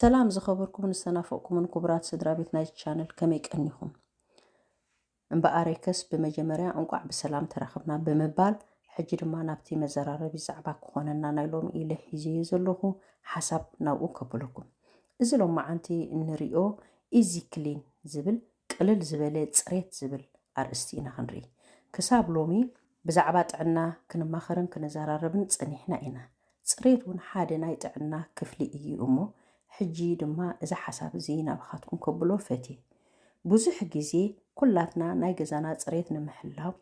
سلام زخبركم نستنافقكم من كبرات سدرا بيت نايت شانل كميك أنيهم بأريكس بمجمريا أنقع بسلام ترخبنا بمبال حجر ما نبتي مزرار بزعبا كخوننا نايلوم إله هزي يزلوه حسب نوء قبلكم إزلو معنتي نريو إيزي كلين زبل قلل زبلت صريت زبل أرستينا خنري كساب لومي بزعبات عنا كنماخرن كنزراربن صنيحنا إنا صريت ون حاد نايت عنا كفلي إي أمو حجي دما إذا حساب زينا بخاتكم كبلو فتي بوزح جزي كلاتنا ناي جزانا صريت نمحلاو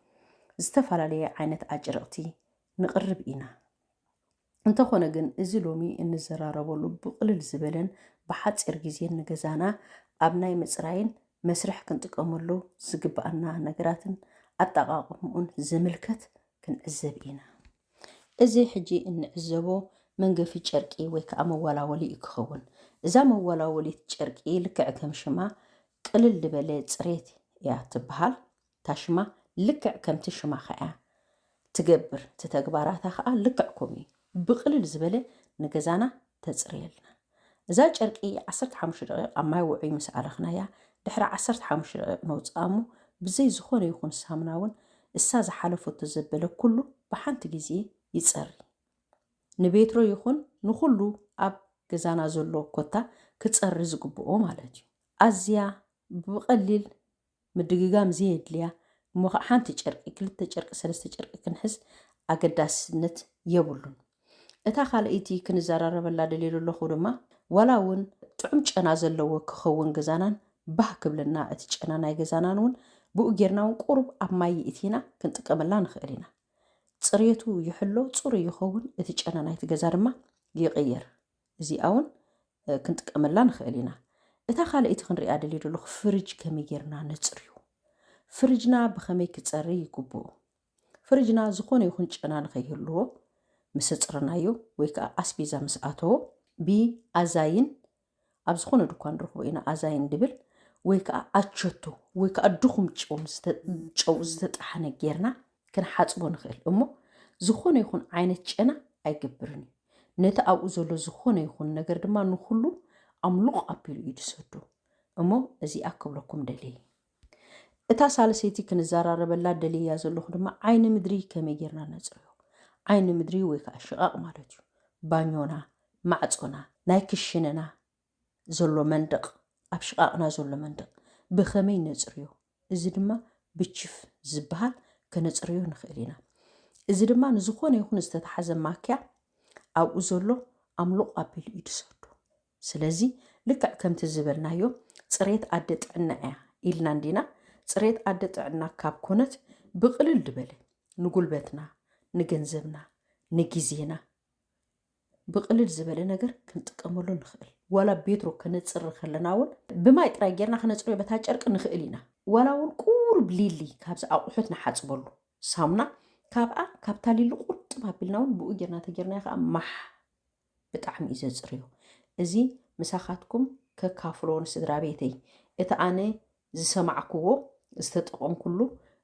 استفعل عينت أجرقتي نقرب إنا انت خونا جن إزلومي إن الزرارة بقلل زبلن بحد إرجزين نجزانا أبناء مصراين مسرح كنت أمرلو زقبأنا نجراتن التقاقمون زملكت كن أزبينا إزي حجي إن أزبو منجا في تشركي ويكا مولا ولي إكخون إذا مولا ولي تشركي لكع كم شما قلل دبلت صريت يا تبهال تاشما لكع كم تشما خيا تجبر تتجبراتها خا لكع كومي بقلل زبلة نجزانا تزريلنا إذا تشركي 15 دقيقة أما وعي مسألة يا دحر 15 دقيقة نوصامو بزي زخون يكون سامناون الساز حلفو تزبله كله بحنت جزي يصري نبيترو يكون نخلو أب جزانا زلو كوتا كتصري زقبو مالتي أزيا بقليل مدقيقام زيد ليا حانتي تشركي كلتا تشركي سلسة تشركي كنحس أقداس نت يبولون اتا خالقيتي كنزرارب لا دليل له خدما ولاون طعم ጨና ዘለዎ ክኸውን ገዛናን ባህ ክብልና እቲ ጨና ናይ ገዛናን ውን ብኡ ጌርናውን ቁሩብ ኣብ ማይ ኢቲና ክንጥቀመላ ንኽእል ኢና ጽሬቱ ይሕሎ ጽሩይ ይኸውን እቲ ጨና ናይቲ ገዛ ድማ ይቕየር እዚኣውን ክንጥቀመላ ንኽእል ኢና እታ ካልእቲ ክንሪኣ ደልዩ ዘሎ ፍሪጅ ከመይ ጌርና ነጽርዩ ፍሪጅና ብኸመይ ክጸሪ ይግብኦ ፍሪጅና ዝኾነ ይኹን ጨና ንኸይህልዎ ምስ ጽርናዮ ወይ ከዓ ኣስቤዛ ምስ ኣተዎ ብኣዛይን ኣብ ዝኾነ ድኳን ረኽቦ ኢና ኣዛይን ድብል ወይ ከዓ ኣቸቶ ወይ ከዓ ድኹም ጨው ዝተጣሓነ ጌርና ክንሓጽቦ ንኽእል እሞ ዝኾነ ይኹን ዓይነት ጨና ኣይግብርን ነቲ ኣብኡ ዘሎ ዝኾነ ይኹን ነገር ድማ ንኹሉ ኣምልቕ ኣቢሉ እዩ ዝሰዱ እሞ እዚኣ ክብለኩም ደልየ እታ ሳልሰይቲ ክንዘራረበላ ደልያ ዘለኹ ድማ ዓይኒ ምድሪ ከመይ ጌርና ነጽርዮ ዓይኒ ምድሪ ወይ ከዓ ሽቓቕ ማለት እዩ ባኞና ማዕጾና ናይ ክሽነና ዘሎ መንደቕ ኣብ ሽቓቕና ዘሎ መንደቕ ብኸመይ ነጽርዮ እዚ ድማ ብችፍ ዝበሃል ከነጽርዮ ንኽእል ኢና እዚ ድማ ንዝኾነ ይኹን ዝተተሓዘ ማክያ ኣብኡ ዘሎ ኣምልቕ ኣቢሉ እዩ ዝሰዱ ስለዚ ልክዕ ከምቲ ዝበልናዮ ጽሬት ኣደ ጥዕና እያ ኢልና እንዲና ጽሬት ኣደ ጥዕና ካብ ኮነት ብቕልል ድበለ ንጉልበትና ንገንዘብና ንጊዜና ብቕልል ዝበለ ነገር ክንጥቀመሉ ንኽእል ዋላ ቤትሮ ከነጽር ከለና ውን ብማይ ጥራይ ጌርና ከነጽርዮ በታ ጨርቂ ንኽእል ኢና ዋላ ውን ቁሩብ ሊሊ ካብዚ ኣቑሑት ንሓጽበሉ ሳሙና ካብኣ ካብታ ሊሊ ቁርጥም ኣቢልና ውን ብኡ ጌርና ተጌርና ከዓ ማሕ ብጣዕሚ እዩ ዘጽርዮ እዚ ምሳኻትኩም ከካፍሎ ንስድራ ቤተይ እቲ ኣነ ዝሰማዕክዎ ዝተጠቐምኩሉ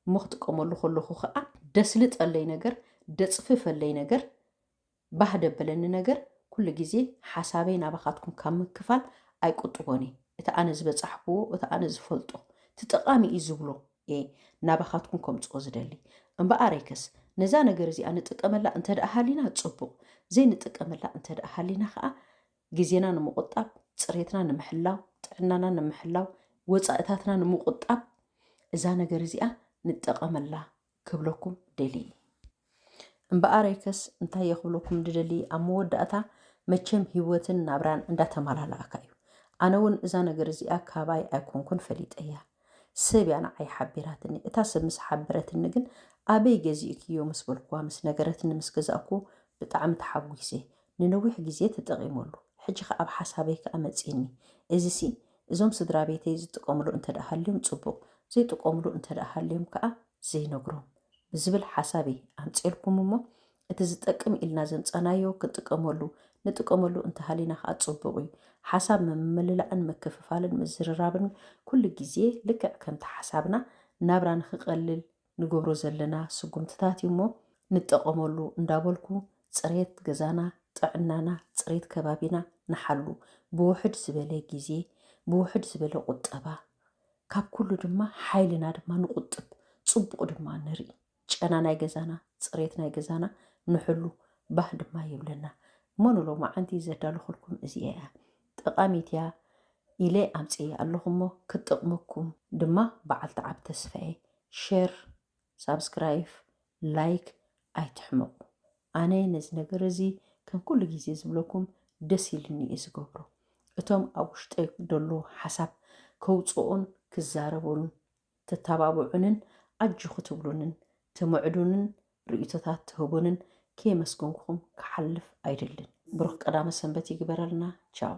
እሞ ክጥቀመሉ ከለኹ ከዓ ደስልጠለይ ነገር ደጽፍፈለይ ነገር ባህ ደበለኒ ነገር ኩሉ ግዜ ሓሳበይ ናባኻትኩም ካብ ምክፋል ኣይቁጥቦኒ እቲ ኣነ ዝበጻሕክዎ እቲ ኣነ ዝፈልጦ ትጠቃሚ እዩ ዝብሎ ናባኻትኩም ከምጽኦ ዝደሊ እምበኣረይከስ ነዛ ነገር እዚኣ ንጥቀመላ እንተደኣ ሃሊና ጽቡቕ ዘይንጥቀመላ እንተደኣ ሃሊና ከዓ ግዜና ንምቁጣብ ጽሬትና ንምሕላው ጥዕናና ንምሕላው ወጻእታትና ንምቁጣብ እዛ ነገር እዚኣ ንጠቐመላ ክብለኩም ደሊ እምበኣረይከስ እንታይ የኽብለኩም ድደሊ ኣብ መወዳእታ መቸም ህይወትን ናብራን እንዳተመላለኣካ እዩ ኣነ ውን እዛ ነገር እዚኣ ካባይ ኣይኮንኩን ፈሊጠያ ሰብ ያና ኣይሓቢራትኒ እታ ሰብ ምስ ሓበረትኒ ግን ኣበይ ገዚእክዮ ምስ በልኩዋ ምስ ነገረትኒ ምስ ገዛእኩ ብጣዕሚ ተሓጒሰ ንነዊሕ ግዜ ተጠቒመሉ ሕጂ ከዓ ኣብ ሓሳበይ ከዓ መጺኒ እዚ ሲ እዞም ስድራ ቤተይ ዝጥቀምሉ እንተደኣ ሃልዮም ጽቡቕ ዘይጥቀምሉ እንተደኣ ሃልዮም ከዓ ዘይነግሮም ብዝብል ሓሳበይ ኣንጼልኩም እሞ እቲ ዝጠቅም ኢልና ዘንጸናዮ ክንጥቀመሉ ንጥቀመሉ እንተሃሊና ከዓ ጽቡቕ እዩ ሓሳብ መምልላዕን መከፍፋልን ምዝርራብን ኩሉ ግዜ ልክዕ ከምቲ ሓሳብና ናብራ ንኽቐልል ንገብሮ ዘለና ስጉምትታት እሞ ንጠቐመሉ እንዳበልኩ ጽሬት ገዛና ጥዕናና ጽሬት ከባቢና ንሓሉ ብውሕድ ዝበለ ግዜ ብውሕድ ዝበለ ቁጠባ ካብ ኩሉ ድማ ሓይልና ድማ ንቁጥብ ፅቡቅ ድማ ንርኢ ጨና ናይ ገዛና ፅሬት ናይ ገዛና ንሕሉ ባህ ድማ ይብለና እሞ ንሎማዓንቲ ዘዳልኩልኩም እዚኣ እያ ጠቃሚት እያ ኢለ ኣምፅየ ኣለኹሞ ክትጥቅመኩም ድማ በዓልቲ ዓብ ተስፋዬ ሼር ሳብስክራይብ ላይክ ኣይትሕመቁ ኣነ ነዚ ነገር እዚ ከም ኩሉ ግዜ ዝብለኩም ደስ ኢልኒ እየ ዝገብሮ እቶም ኣብ ውሽጠይ ደሎ ሓሳብ ከውፅኡን ክዛረቡን ተተባብዑንን ኣጅ ክትብሉንን ትምዕዱንን ርእቶታት ትህቡንን ከየመስገንኩም ክሓልፍ ኣይደልን ብሩኽ ቀዳመ ሰንበት ይግበረልና ቻው